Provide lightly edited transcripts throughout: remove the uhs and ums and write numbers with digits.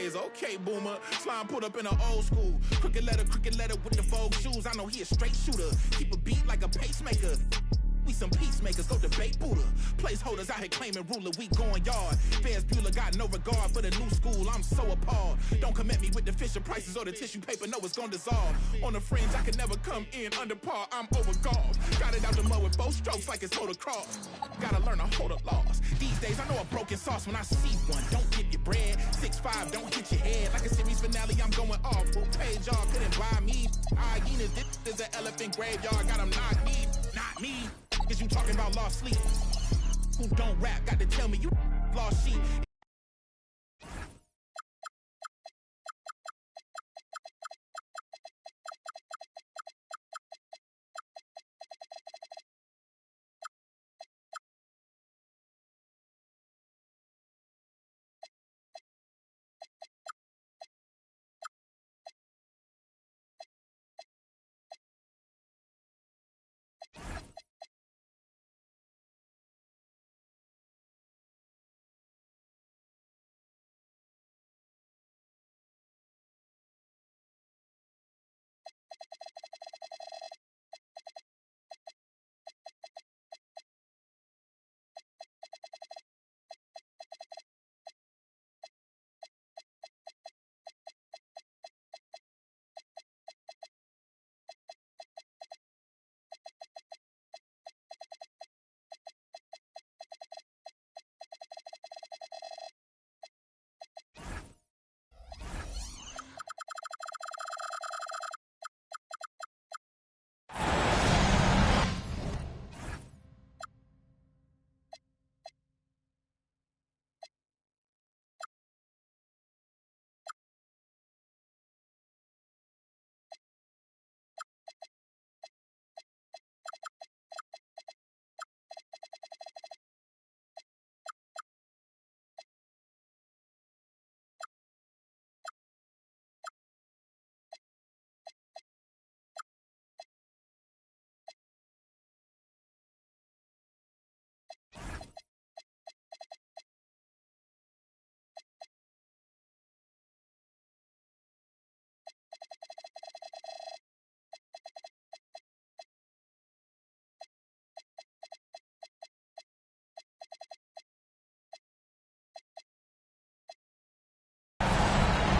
days. Okay, boomer. Slime pulled up in an old school. Crooked letter with the Vogue shoes. I know he a straight shooter. Keep a beat like a pacemaker. We some peacemakers, go debate Buddha. Placeholders out here claiming ruler, we going yard. Fairs Bueller got no regard for the new school, I'm so appalled. Don't come at me with the Fisher prices or the tissue paper, no, it's gonna dissolve. On the fringe, I can never come in under par, I'm overgawed. Got it out the mud with both strokes like it's motocross. Gotta learn to hold a loss. These days, I know a broken sauce when I see one. Don't give your bread, 6'5", don't hit your head. Like a series finale, I'm going off. Full page, y'all couldn't buy me. Hyenas, this is an elephant graveyard, got them not me, not me. Cause you talking about lost sleep. Who don't rap, got to tell me you lost sheep.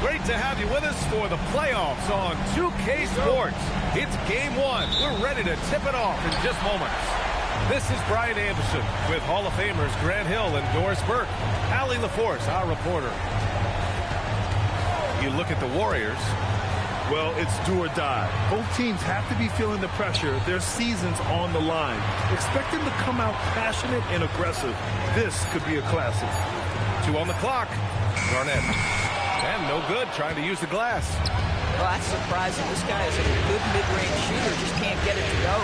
Great to have you with us for the playoffs on 2K Sports. It's game one. We're ready to tip it off in just moments. This is Brian Anderson with Hall of Famers Grant Hill and Doris Burke. Allie LaForce, our reporter. You look at the Warriors. Well, it's do or die. Both teams have to be feeling the pressure. Their season's on the line. Expect them to come out passionate and aggressive. This could be a classic. 2 on the clock. Garnett. And no good, trying to use the glass. Well, that's surprising. This guy is a good mid-range shooter, just can't get it to go.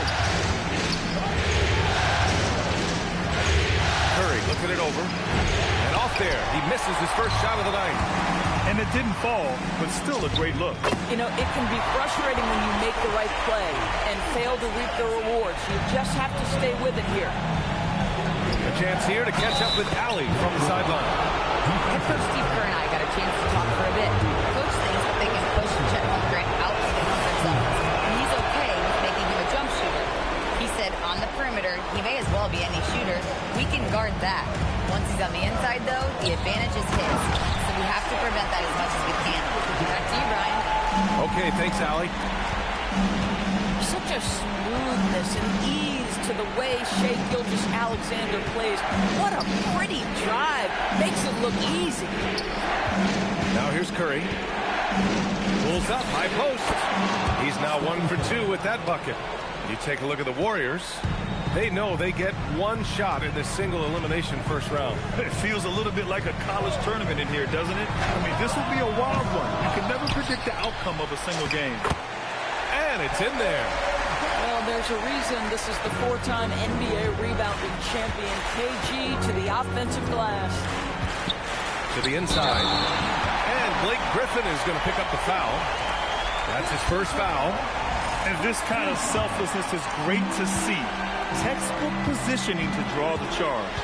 Curry looking it over. And off there, he misses his first shot of the night. And it didn't fall, but still a great look. You know, it can be frustrating when you make the right play and fail to reap the rewards. You just have to stay with it here. A chance here to catch up with Allie from the sideline. Head coach Steve Kerr and I got a chance to talk for a bit. Coach thinks that they can push Chet Holmgren out to the comfort zone, and he's okay with making him a jump shooter. He said on the perimeter, he may as well be any shooter. We can guard that. Once he's on the inside, though, the advantage is his. So we have to prevent that as much as we can. Back to you, Brian. Okay, thanks, Allie. Such a smoothness and ease to the way Shai Gilgeous-Alexander plays. What a pretty drive. Makes it look easy. Now here's Curry. Pulls up, high post. He's now 1 for 2 with that bucket. You take a look at the Warriors. They know they get one shot in this single elimination first round. It feels a little bit like a college tournament in here, doesn't it? I mean, this will be a wild one. You can never predict the outcome of a single game. And it's in there. Well, there's a reason this is the 4-time NBA rebounding champion. KG to the offensive glass. To the inside. And Blake Griffin is going to pick up the foul. That's his first foul. And this kind of selflessness is great to see. Textbook positioning to draw the charge.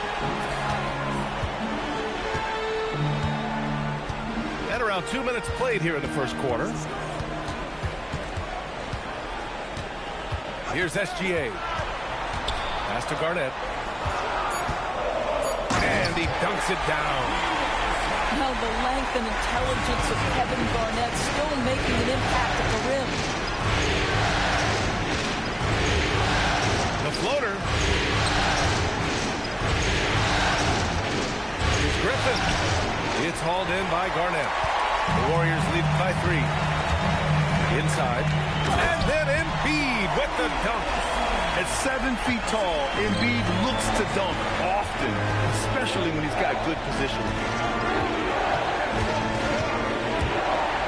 And around 2 minutes played here in the first quarter. Here's SGA. Pass to Garnett. And he dunks it down. Now the length and intelligence of Kevin Garnett still making an impact at the rim. The floater. Here's Griffin. It's hauled in by Garnett. The Warriors lead by 3. Inside. And then Embiid with the dunk. At 7 feet tall, Embiid looks to dunk often, especially when he's got good position.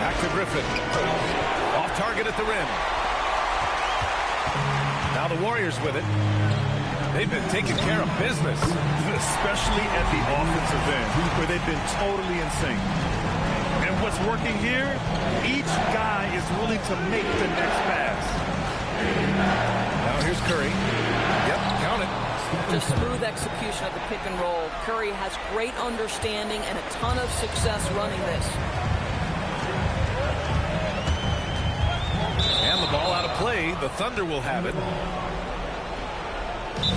Back to Griffin. Off target at the rim. Now the Warriors with it. They've been taking care of business. Especially at the offensive end, where they've been totally in sync. And what's working here, each guy is willing to make the next pass. Now here's Curry. Yep, count it. Just smooth execution of the pick and roll. Curry has great understanding and a ton of success running this. And the ball out of play. The Thunder will have it.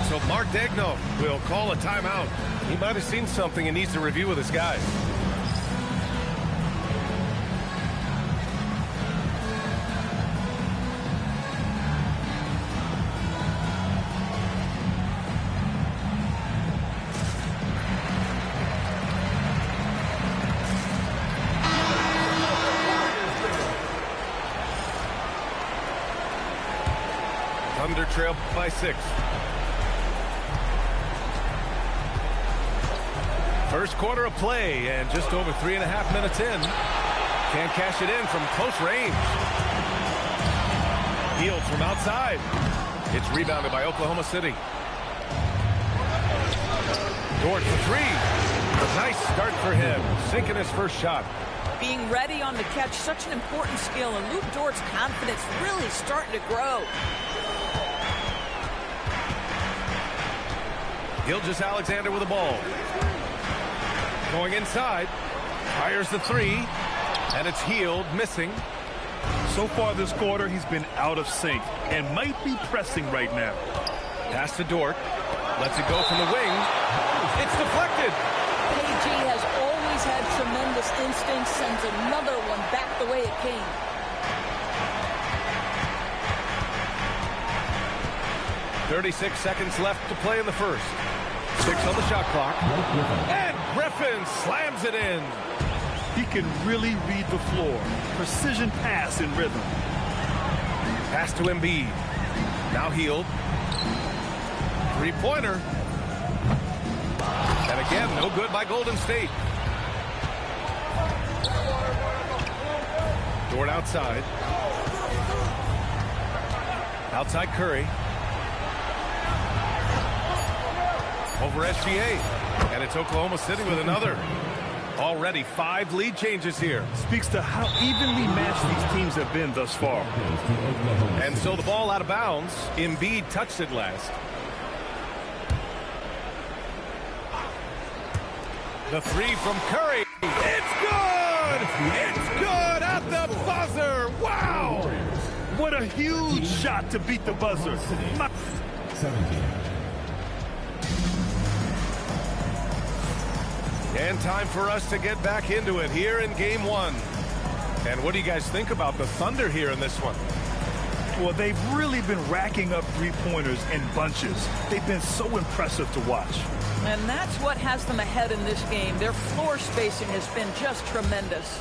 So Mark Daigneault will call a timeout. He might have seen something and needs to review with his guys. Thunder trail by 6. First quarter of play and just over 3.5 minutes in. Can't cash it in from close range. Hield from outside. It's rebounded by Oklahoma City. Dort for 3. Nice start for him. Sinking his first shot. Being ready on the catch, such an important skill, and Luke Dort's confidence really starting to grow. Gilgeous-Alexander with the ball. Going inside. Fires the 3. And it's Hield, missing. So far this quarter, he's been out of sync and might be pressing right now. Pass to Dort. Lets it go from the wing. It's deflected. KG has always had tremendous instincts, sends another one back the way it came. .36 seconds left to play in the first. 6 on the shot clock. And Griffin slams it in. He can really read the floor. Precision pass in rhythm. Pass to Embiid. Now Hield. Three-pointer. And again, no good by Golden State. Dort outside. Outside Curry. Over SGA. And it's Oklahoma City with another. Already 5 lead changes here. Speaks to how evenly matched these teams have been thus far. And so the ball out of bounds. Embiid touched it last. The 3 from Curry. It's good! It's good at the buzzer! Wow! What a huge shot to beat the buzzer. 17. And time for us to get back into it here in Game 1. And what do you guys think about the Thunder here in this one? Well, they've really been racking up three-pointers in bunches. They've been so impressive to watch. And that's what has them ahead in this game. Their floor spacing has been just tremendous.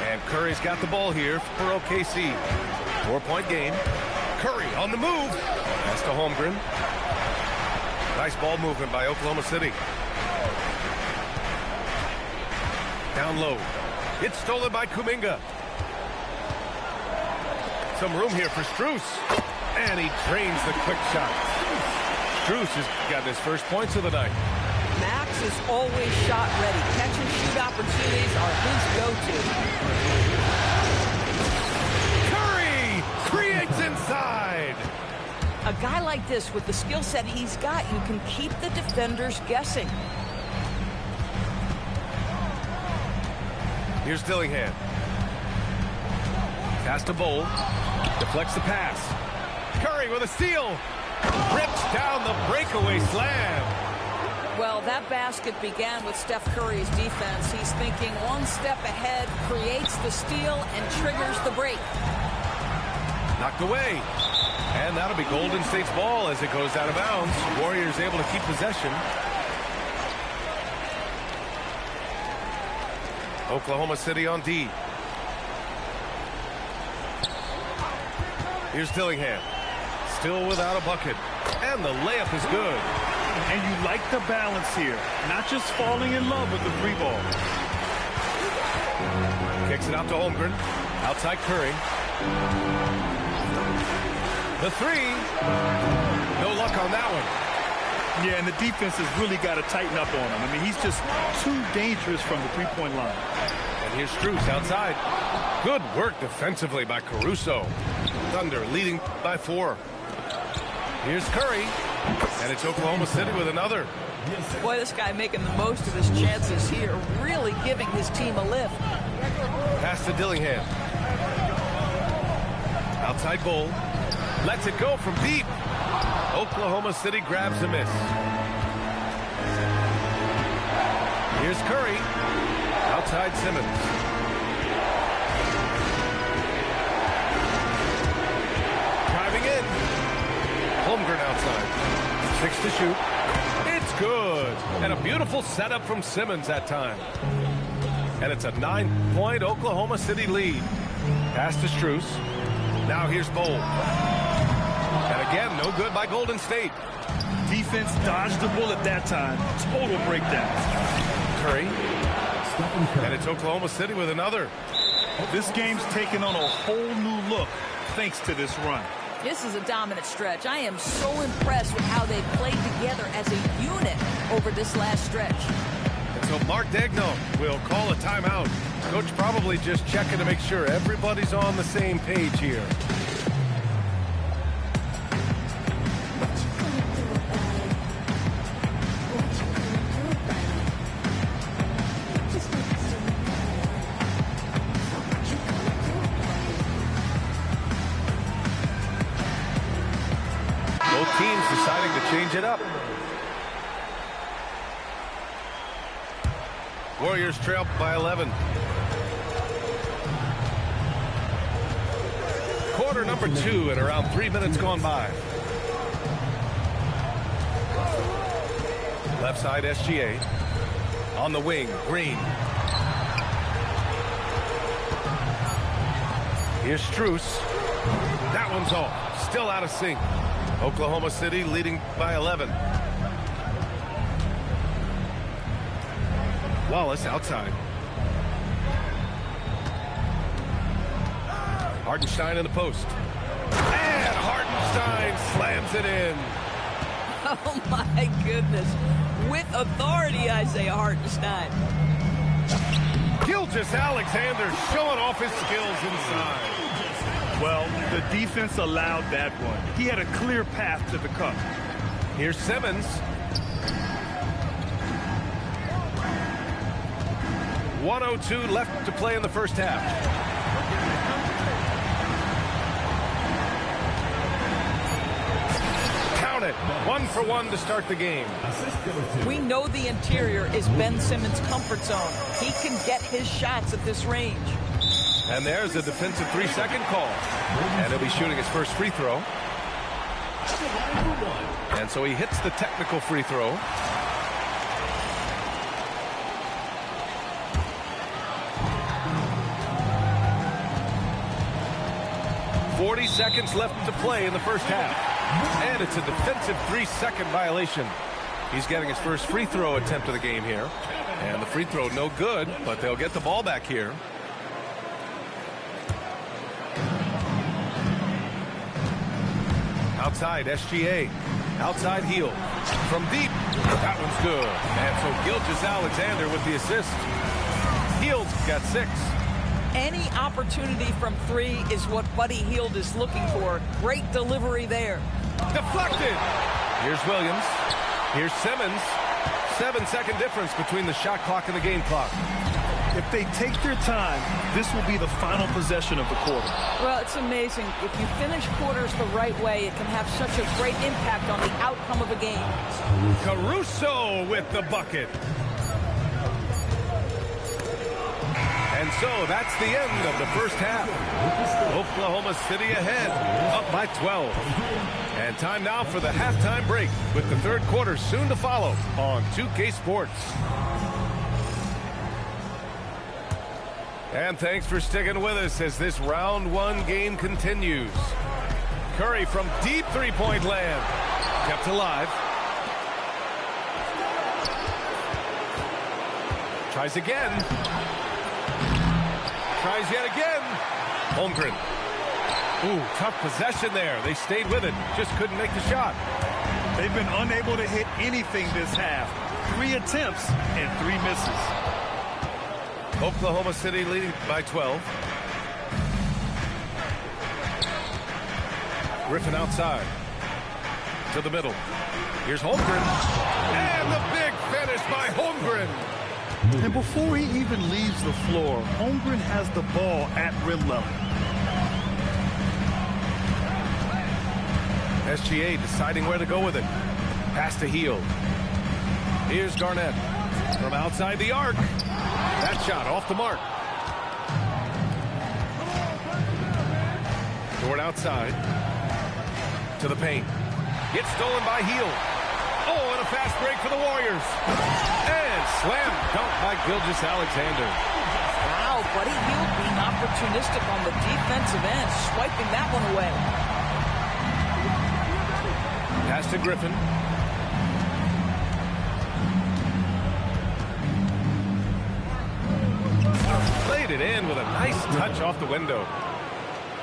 And Curry's got the ball here for OKC. 4-point game. Curry on the move. Pass to Holmgren. Nice ball movement by Oklahoma City. Down low. It's stolen by Kuminga. Some room here for Strus. And he drains the quick shot. Strus has got his first points of the night. Max is always shot ready. Catch and shoot opportunities are his go-to. Curry creates inside. A guy like this, with the skill set he's got, you can keep the defenders guessing. Here's Dillingham. Pass to Bowl. Deflects the pass. Curry with a steal. Rips down the breakaway slam. Well, that basket began with Steph Curry's defense. He's thinking one step ahead, creates the steal, and triggers the break. Knocked away. And that'll be Golden State's ball as it goes out of bounds. Warriors able to keep possession. Oklahoma City on D. Here's Dillingham. Still without a bucket. And the layup is good. And you like the balance here. Not just falling in love with the free ball. Kicks it out to Holmgren. Outside Curry. The three. No luck on that one. Yeah, and the defense has really got to tighten up on him. I mean, he's just too dangerous from the three-point line. And here's Strus outside. Good work defensively by Caruso. Thunder leading by 4. Here's Curry. And it's Oklahoma City with another. Boy, this guy making the most of his chances here, really giving his team a lift. Pass to Dillingham. Outside Bowl. Lets it go from deep. Oklahoma City grabs a miss. Here's Curry. Outside Simmons. Driving in. Holmgren outside. 6 to shoot. It's good. And a beautiful setup from Simmons that time. And it's a 9-point Oklahoma City lead. Pass to Strus. Now here's Bowl. And again, no good by Golden State. Defense dodged the bullet that time. Total breakdown. Curry. And it's Oklahoma City with another. This game's taken on a whole new look thanks to this run. This is a dominant stretch. I am so impressed with how they played together as a unit over this last stretch. And so Mark Daigneault will call a timeout. Coach probably just checking to make sure everybody's on the same page here. Both teams deciding to change it up. Warriors trail by 11. Quarter number 2 and around 3 minutes gone by. Left side SGA. On the wing, Green. Here's Strus. That one's off. Still out of sync. Oklahoma City leading by 11. Wallace outside. Hartenstein in the post. And Hartenstein slams it in. Oh, my goodness. With authority, Isaiah Hartenstein. Gilgeous-Alexander showing off his skills inside. Well, the defense allowed that one. He had a clear path to the cup. Here's Simmons. .102 left to play in the first half. Count it. 1 for 1 to start the game. We know the interior is Ben Simmons' comfort zone. He can get his shots at this range. And there's a defensive 3-second call. And he'll be shooting his first free throw. And so he hits the technical free throw. .40 seconds left to play in the first half. And it's a defensive 3-second violation. He's getting his first free throw attempt of the game here. And the free throw no good, but they'll get the ball back here. Outside, SGA. Outside heel. From deep. That one's good. And so Gilgeous-Alexander with the assist. Hield's got 6. Any opportunity from 3 is what Buddy Hield is looking for. Great delivery there. Deflected. Here's Williams. Here's Simmons. 7-second difference between the shot clock and the game clock. If they take their time, this will be the final possession of the quarter. Well, it's amazing. If you finish quarters the right way, it can have such a great impact on the outcome of a game. Caruso with the bucket. And so that's the end of the first half. Oklahoma City ahead, up by 12. And time now for the halftime break with the third quarter soon to follow on 2K Sports. And thanks for sticking with us as this round one game continues. Curry from deep three-point land. Kept alive. Tries again. Tries yet again. Holmgren. Ooh, tough possession there. They stayed with it. Just couldn't make the shot. They've been unable to hit anything this half. 3 attempts and 3 misses. Oklahoma City leading by 12. Griffin outside. To the middle. Here's Holmgren. And the big finish by Holmgren. And before he even leaves the floor, Holmgren has the ball at rim level. SGA deciding where to go with it. Pass to Hield. Here's Garnett from outside the arc. That shot off the mark. Dort outside. To the paint. Gets stolen by Hield. Oh, and a fast break for the Warriors. And slam dunk by Gilgeous-Alexander. Wow, Buddy Hield being opportunistic on the defensive end, swiping that one away. Pass to Griffin. Played it in with a nice touch off the window.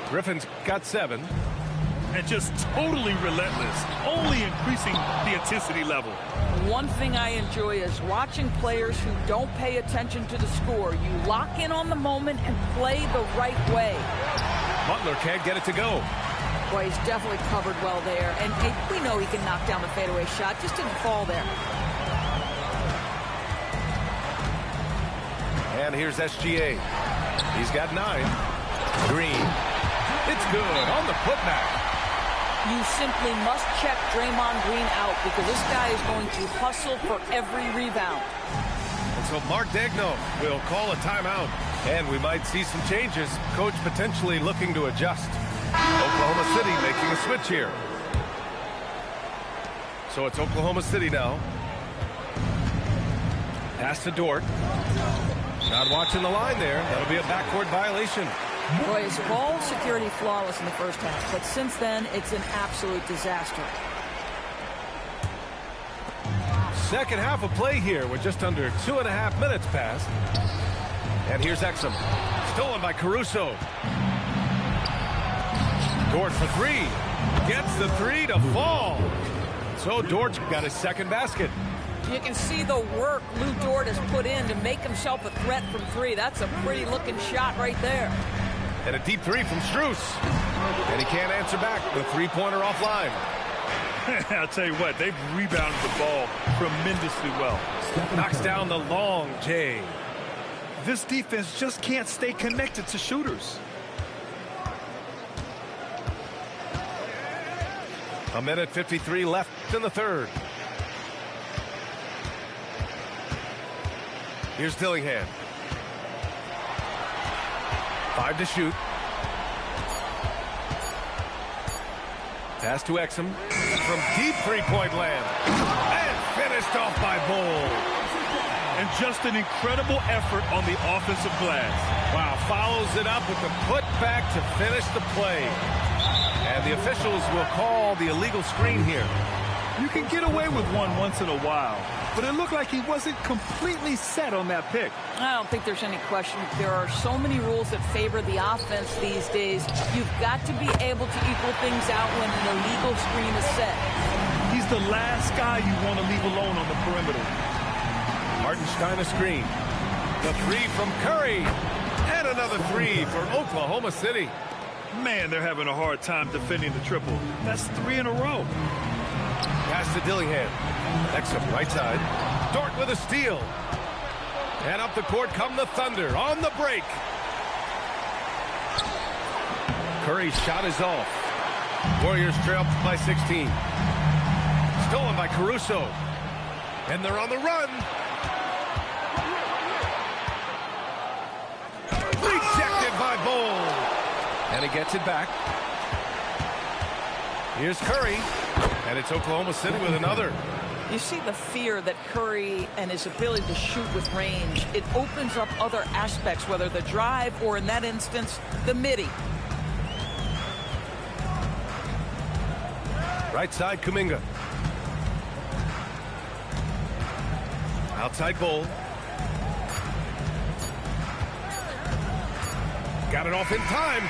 Griffin's got 7. And just totally relentless, only increasing the intensity level. One thing I enjoy is watching players who don't pay attention to the score. You lock in on the moment and play the right way. Butler can't get it to go. Boy, he's definitely covered well there. And we know he can knock down the fadeaway shot. Just didn't fall there. And here's SGA. He's got 9. Green. It's good on the putback. You simply must check Draymond Green out because this guy is going to hustle for every rebound. And so Mark Daigneault will call a timeout. And we might see some changes. Coach potentially looking to adjust. Oklahoma City making a switch here. So it's Oklahoma City now. Pass to Dort. Not watching the line there. That'll be a backcourt violation. Boy, his ball security flawless in the first half, but since then, it's an absolute disaster. Second half of play here with just under 2.5 minutes passed. And here's Exum. Stolen by Caruso. Dort for 3. Gets the 3 to fall. So Dort's got his second basket. You can see the work Lou Dort has put in to make himself a threat from 3. That's a pretty looking shot right there. And a deep 3 from Strus. And he can't answer back. The three-pointer offline. I'll tell you what, they've rebounded the ball tremendously well. Knocks down the long J. This defense just can't stay connected to shooters. A minute 53 left in the third. Here's Dillingham. 5 to shoot. Pass to Exum from deep three-point land. And finished off by Bol. And just an incredible effort on the offensive glass. Wow, follows it up with the putback to finish the play. And the officials will call the illegal screen here. You can get away with one once in a while, but it looked like he wasn't completely set on that pick. I don't think there's any question. There are so many rules that favor the offense these days. You've got to be able to equal things out when an illegal screen is set. He's the last guy you want to leave alone on the perimeter. Hartenstein a screen. The 3 from Curry. And another 3 for Oklahoma City. Man, they're having a hard time defending the triple. That's 3 in a row. Pass to Dillingham. Exum right side. Dort with a steal. And up the court come the Thunder on the break. Curry's shot is off. Warriors trail by 16. Stolen by Caruso. And they're on the run. Rejected by Bol. And he gets it back. Here's Curry. And it's Oklahoma City with another. You see the fear that Curry and his ability to shoot with range. It opens up other aspects, whether the drive or, in that instance, the midi. Right side, Kuminga. Outside Bol. Got it off in time.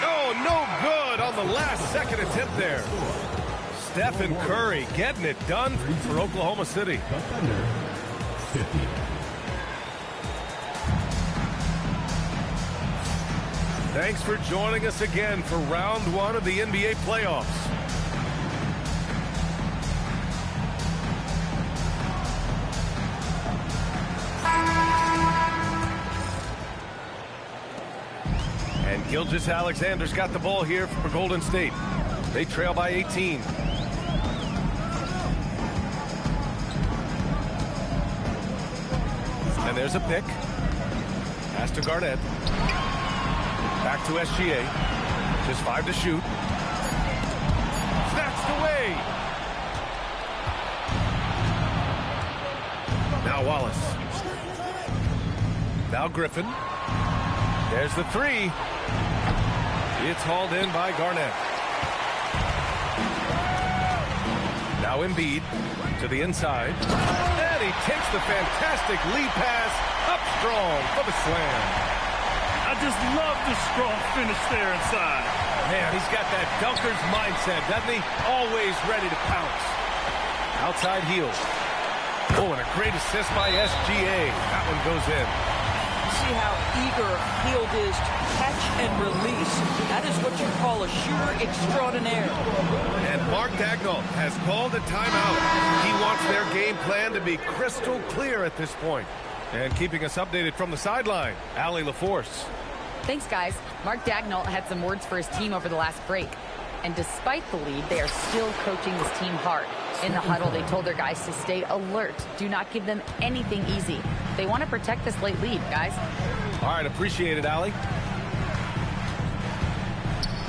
Oh, no good on the last second attempt there. Stephen Curry getting it done for Oklahoma City. The Thunder, 50. Thanks for joining us again for round one of the NBA playoffs. And Gilgeous-Alexander's got the ball here for Golden State. They trail by 18. And there's a pick. Pass to Garnett. Back to SGA. Just 5 to shoot. Snatched away. Now Wallace. Now Griffin. There's the three. It's hauled in by Garnett. Now Embiid to the inside. And he takes the fantastic lead pass up strong for the slam. I just love the strong finish there inside. Man, he's got that dunker's mindset, doesn't he? Always ready to pounce. Outside heel. Oh, and a great assist by SGA. That one goes in. See how eager Hield is to catch and release. That is what you call a shooter extraordinaire. And Mark Daigneault has called a timeout. He wants their game plan to be crystal clear at this point. And keeping us updated from the sideline, Allie LaForce. Thanks, guys. Mark Daigneault had some words for his team over the last break. And despite the lead, they are still coaching this team hard. In the huddle, they told their guys to stay alert. Do not give them anything easy. They want to protect this late lead, guys. All right, appreciate it, Allie.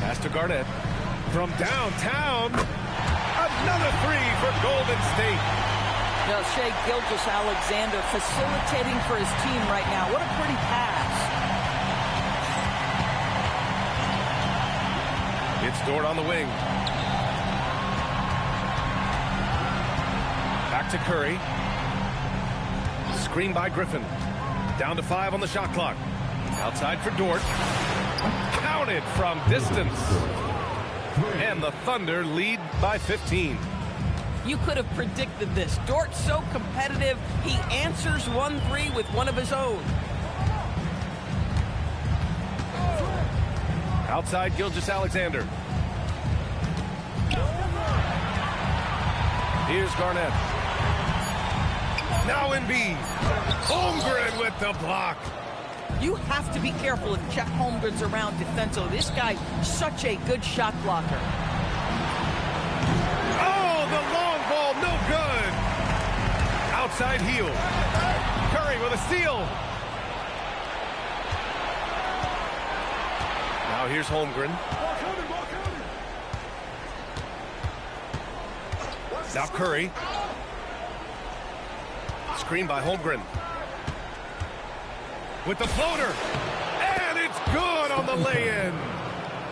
Pass to Garnett. From downtown, another three for Golden State. Now, Shai Gilgeous-Alexander facilitating for his team right now. What a pretty pass. It's Dort on the wing. Back to Curry. Screen by Griffin. Down to 5 on the shot clock. Outside for Dort. Counted from distance. And the Thunder lead by 15. You could have predicted this. Dort's so competitive, he answers 1-3 with one of his own. Outside Gilgeous-Alexander. Here's Garnett. Now Embiid. Holmgren with the block. You have to be careful if Chet Holmgren's around defensively. This guy's such a good shot blocker. Oh, the long ball, no good. Outside heel. Curry with a steal. Now here's Holmgren. Now Curry. Screen by Holmgren. With the floater. And it's good on the lay-in.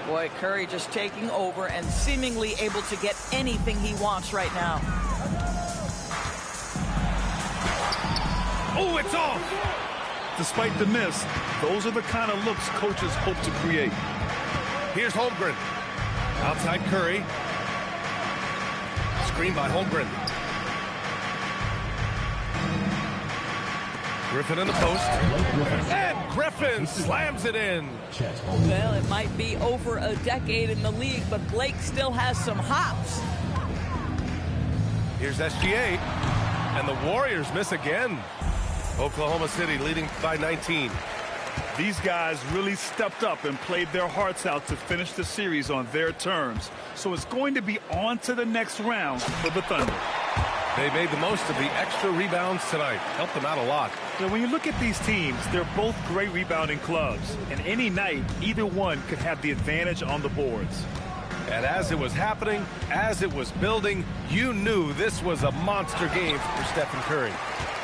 Boy, Curry just taking over and seemingly able to get anything he wants right now. Oh, it's off. Despite the miss, those are the kind of looks coaches hope to create. Here's Holmgren. Outside Curry. Screen by Holmgren. Griffin in the post. And Griffin slams it in. Well, it might be over a decade in the league, but Blake still has some hops. Here's SGA. And the Warriors miss again. Oklahoma City leading by 19. These guys really stepped up and played their hearts out to finish the series on their terms. So it's going to be on to the next round for the Thunder. They made the most of the extra rebounds tonight. Helped them out a lot. Now, when you look at these teams, they're both great rebounding clubs. And any night, either one could have the advantage on the boards. And as it was happening, as it was building, you knew this was a monster game for Stephen Curry.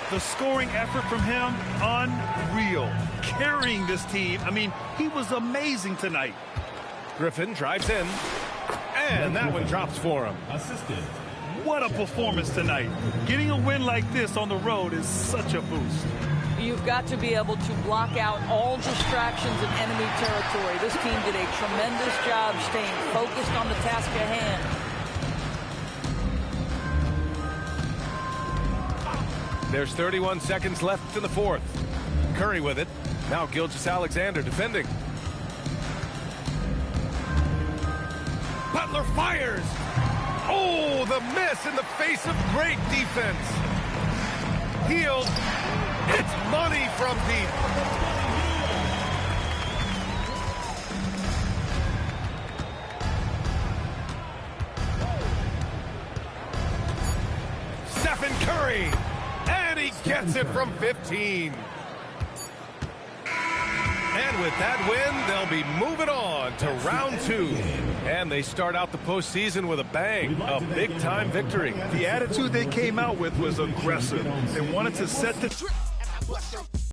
The scoring effort from him, unreal. Carrying this team, I mean, he was amazing tonight. Griffin drives in, and that one drops for him. Assistant. What a performance tonight. Getting a win like this on the road is such a boost. You've got to be able to block out all distractions in enemy territory. This team did a tremendous job staying focused on the task at hand. There's 31 seconds left in the fourth. Curry with it. Now Gilgeous-Alexander defending. Butler fires. Oh, the miss in the face of great defense. Hield. It's money from deep. Stephen Curry. And he gets it from 15. And with that win, they'll be moving on to round 2. And they start out the postseason with a bang, a big-time victory. The attitude they came out with was aggressive. They wanted to set the